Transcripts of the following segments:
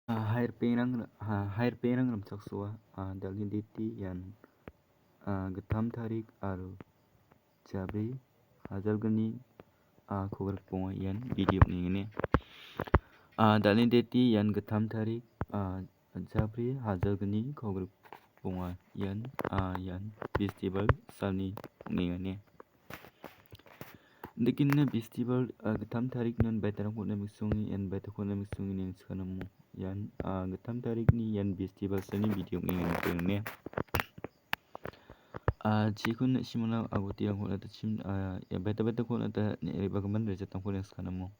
Hairpenang ramsaksua dalinditi yan getam tarik aru jabri hajalgani khogrpong yan video ngene dalinditi yan getam tarik jabri hajalgani khogrpong yan festival salni ngene Dikinna festival getam tarik nan baitaram khona miksungi yan baita khona miksungi ning skanamu yan getam tarik ni yan festival salni video ngene jikun simana aguti yang khona tachim ya baita khona ta ne bagaman rejatam khona skanamu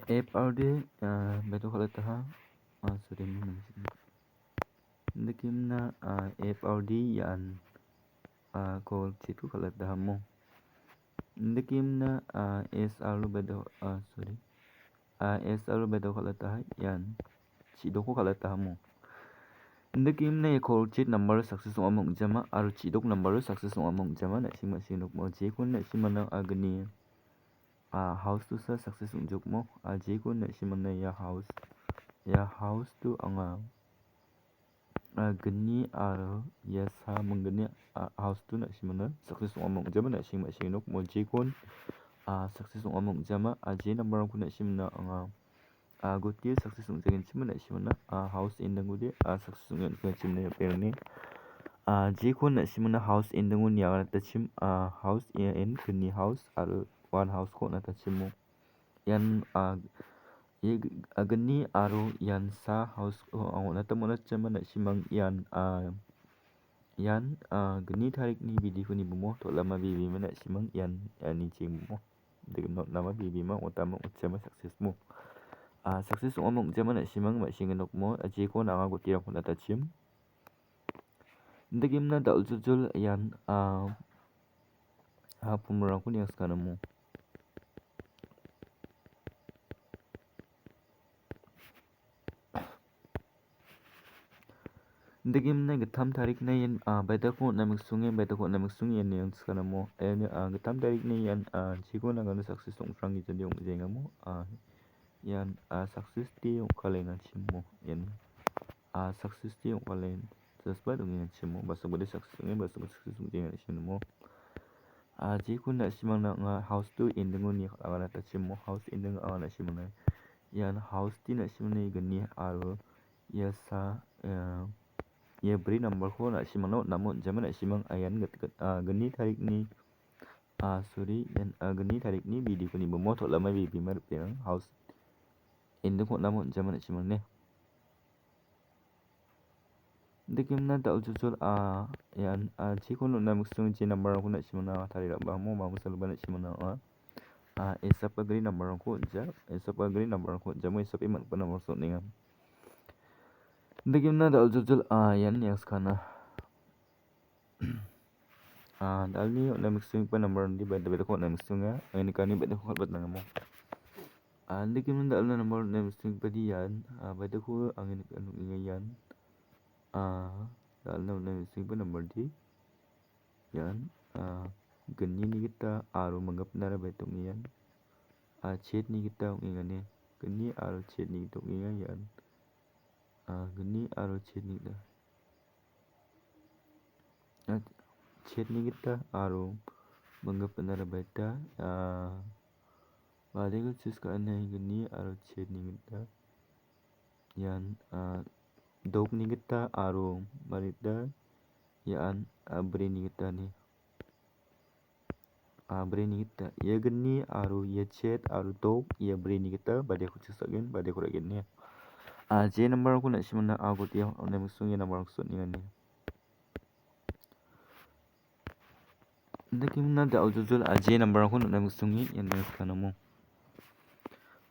FRD baita khona ta sorry Dikimna FRD yan call chitu khala dahamo Dikimna SR baita sorry SR baita khala ta yan chidok khala dahamo Dikimna call chit number success among jama aru chidok number success among jama na sima sinok mo jekun na simana agni house to sa success unjuk mo jekun na simana ya house to anga gni aru yes ha mengni house to na simana success among jama na sima sinok mo jekun success among jama je number ko na simana anga gotie success unjagin simana simana house indangude success ungan ko simna perne jekun na simana house indangun ya na tachim house in gni house aru one house ko na tachimo yan gni aru yan sa house na tamona chama na simang yan gni tarik ni bidi ko ni bumo to lama bibi mana simang yan ni chimo de nama bibi ma utama uchama success mo success omong jama na simang ma singenok mo je ko na nga gotira ko na tachim Degimna da uljul yan pumrang ko ni askanamu Degimna getam tarik na yan baita ko na miksungi yan yang skanamu getam tarik ni yan jiko na ganu success ongfrang gi jadi jengamu yan success ti ongkalen chimmo yan success ti ongkalen sesba dongin chimmo basa bode success jengan chimmo jiko na simang na house to indengun ni agana ta chimmo house indeng agana simang yan house ti na simang gani aru yasa ye bri number ko na simang no namun jaman na simang ayan gani tarik ni sorry yan gani tarik ni bidi ko ni bomo to lama bibi mar pirang house indeng ko namun jaman na simang ne Dikimna da uljul yan jikun na miksung je number ko na simang na tari ba mo ma musal ba na simang na esap gani number ko jamo esap iman pa na maksud ningam Dikimna da uljul yan yang skana dalni na miksung pa number di baita ko na miksung ini kani baita ko bat na mo Dikimna da number na miksung pa di yan baita ko angin yan dalna na miksung pa number di yan gani ni kita aru manggap na baita yan chat ni kita ngane gani aru chat ni to yan gani aru chat ni da chat ni kita aru manggap na baita balik ko sis ka na gani aru chat ni kita yan dog ni kita aru balita yan brain ni kita ni brain ni kita ye gani aru ye chat aru dog ye brain ni kita bade ko sis again bade ko again ne je number ko na simana aguti na miksung ye number ko ni ngani Dikimna da uljul je number ko na miksung yan skanamu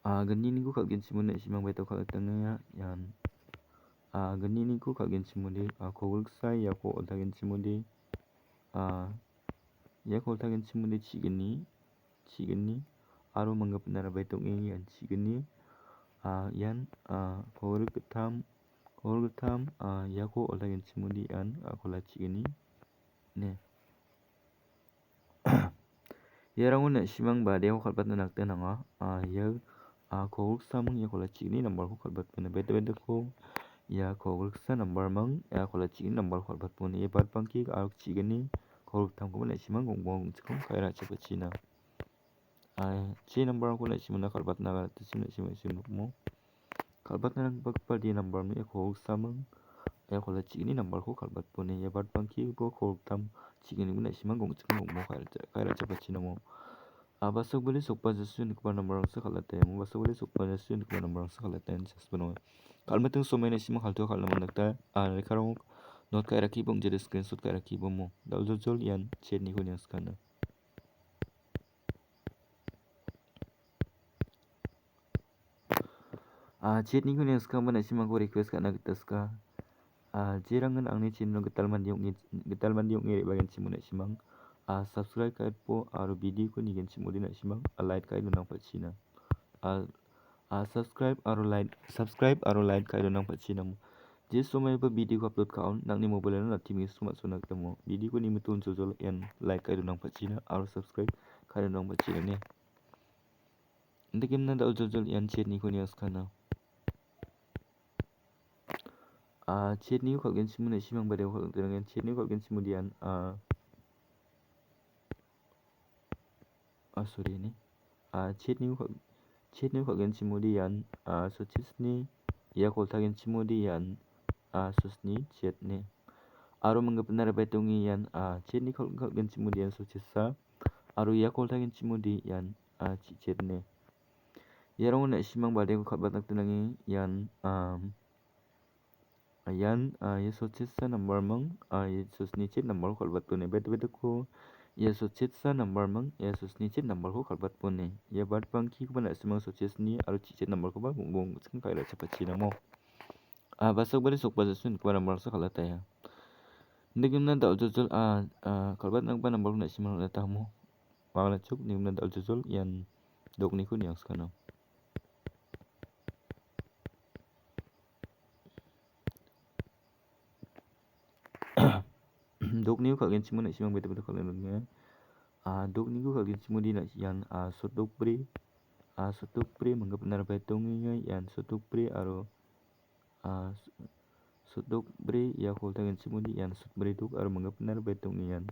gani ni ko kagin simuna simang baita ko tanga yan gani ni ko kagin simude kogul sai ya ko tagin simude ya ko tagin simude chigani aru manggap na baita yan chigani yan kogul getam ya ko tagin simude yan kola chigani ne Yaranguna shimang bade ko khalbat na nakta nanga ya khogul samang ya khola chini number ko khalbat pune beda ko ya khogul sa number mang ya khola chini number khalbat pune ya bat pangki aruk chigani khogul tam ko na shimang gongbong chikong khaira chapachina chi number ko na shimana khalbat na ga shimna mo khalbat na bakpa di number me khogul samang ya khola chini number ko khalbat pune ya bat pangki ko khogul tam chigani ko na shimang gongbong khaira chapachina mo basok bali sokpa jasu nikpa number sa khalate mo basok bali sokpa jasu nikpa number sa khalate jasbano kalmatung somai na sima khalto khalna mandakta rekarong not kai rakhi bong jede screenshot kai rakhi bomo daljol yan chat ni ko nyas kana chat ni ko nyas ka mana sima ko request kana gitaska jirangan angni chino gital mandiong ngi bagian simuna simang subscribe kai po aro video ko nigen simudi na simang like kai dunang pachina subscribe aro like kai dunang pachina mo je somai ba video ko upload kaon nangni mobile na timi sumat sunak tamo video ko ni mutun jojol en like kai dunang pachina aro subscribe kai dunang pachina ne ndegim na dal jojol en chat ni ko ni askana chat ni ko gen simuna simang bade ko dengan chat ni ko gen simudian sorry ni chat ni ko gen simudian socisni ya ko tagen simudian susni chat ni aro mangapnar betungi yan chat ni ko gen simudian socisa aro ya ko tagen simudi yan chat ni yarong na simang bade ko khabat nak tunangi yan ya socisa number mang ya susni chat number ko khabat tune beda ko ya socisa number mang ya susni chat number ko khabat pune ya bat pangki ko na simang socisni aro chat number ko ba gongbong ching kai la chapachina mo basok bali sokpa jasun ko number sa khalata ya ndigim na dal jojol khalbat nang ba number na simang la tamo wala chuk nim na dal jojol yan dokni ko nyang skana dokni ko gen simuna simang beda khalan nga dokni ko gen simudi na yan sotokpri manggapnar betongi yan sotokpri aro sotokpri ya ko tagen simudi yan sotokpri dok aro manggapnar betongi yan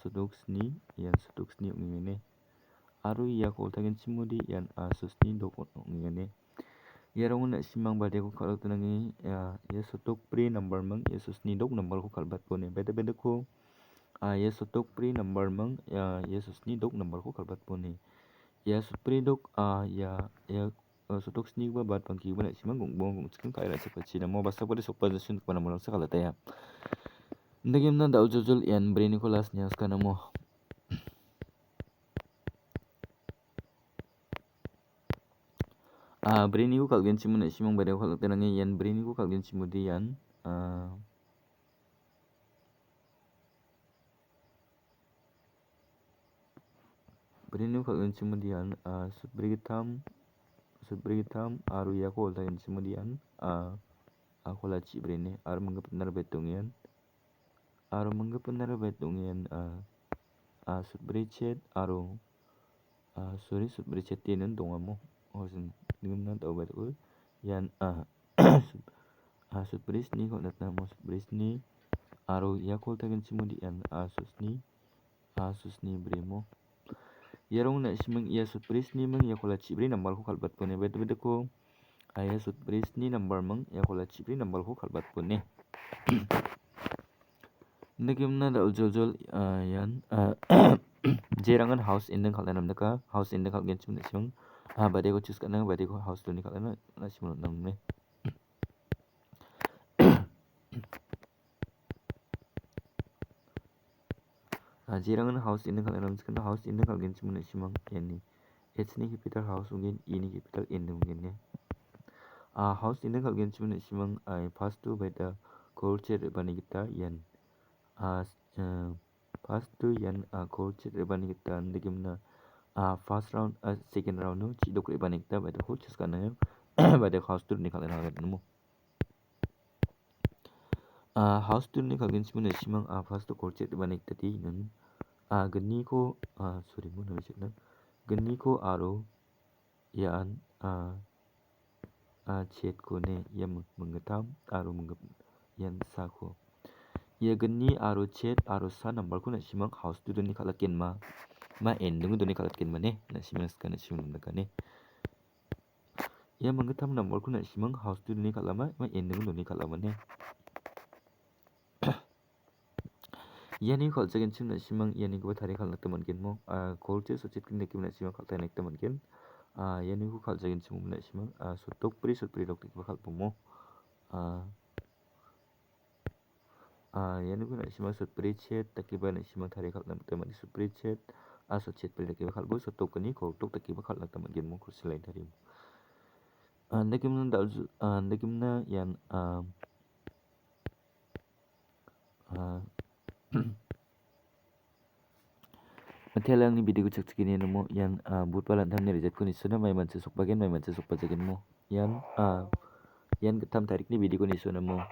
sotoksni ngene aro ya ko tagen simudi yan susni dok ngene yarong na simang bade ko khalak tunangi ya sotokpri number mang ya susni dok number ko khalbat pone beda ko ya sotokpri number mang ya susni dok number ko khalbat pone ya sotokpri dok ya sotoksni ba bat pangki ba na simang gongbong chikin kai ra chapachina mo basa pade sokpa jasun ko number sa khalata ya ndagim na dal jojol yan brain ko las nyas kana mo brain ko kalgen simuna simang bade ko khalak tunangi yan brain ko kalgen simudi yan brain ko kalgen simudi yan sutbrigitam aro ya ko kalgen simudi yan akola chi brain aro manggapnar betongian sutbrichet aro sutbrichet tienen dongamo hosin ngimna tau betul yan sutbrisni ko natamo sutbrisni aro ya ko tagen simudi yan susni bremo yarong na simang ya sutbrisni mang ya kola chibri number ko khalbat pone beda ko ya sutbrisni number mang ya kola chibri number ko khalbat pone ndagimna dal jojol yan jerangan house in deng khalana namdaka house in deng khalgen chimna simang bade ko choose kana bade ko house tuni khalana na simang namne jerangan house in deng khalana namdaka house in deng khalgen chimna simang yani h ni capital house ungen e ni capital n ungen ne house in deng khalgen chimna simang first to beda culture bani kita yan first to yan culture bani kita ndagimna first round second round no chi dokre bani kita beda ho choose kana bade house to ni khalana mo house to ni khalgen simuna simang first to culture bani kita ti nan gani ko sorry mo na visit na gani ko aro yan chet ko ne yan menggetam aro yan sa ko ya gani aro chet aro sa number ko na simang house tu doni kalakin ma end dung doni kalakin ma ne na simang skana simang na ne ya menggetam number ko na simang house tu doni kalama ma end dung doni kalama ne yani khol jagen sim na simang yani ko thari khal nakta mankin mo kolche so chit kin nekim na simang khal thai nakta mankin yani ko khal jagen sim na simang sutok pri dok tik khal pomo yani ko na simang sut pri chet takiba na simang thari khal nakta man sut pri chet so chet pri takiba khal bo sutok kani ko tok takiba khal nakta mankin mo kursilai thari nekim na dal nekim na yan Mathialang ni video ko chak chikini no mo yan but palan tham ni reject ko ni suna mai man se sok bagen mai man se sok pajagen mo yan yan ketam tarik ni video ko ni suna mo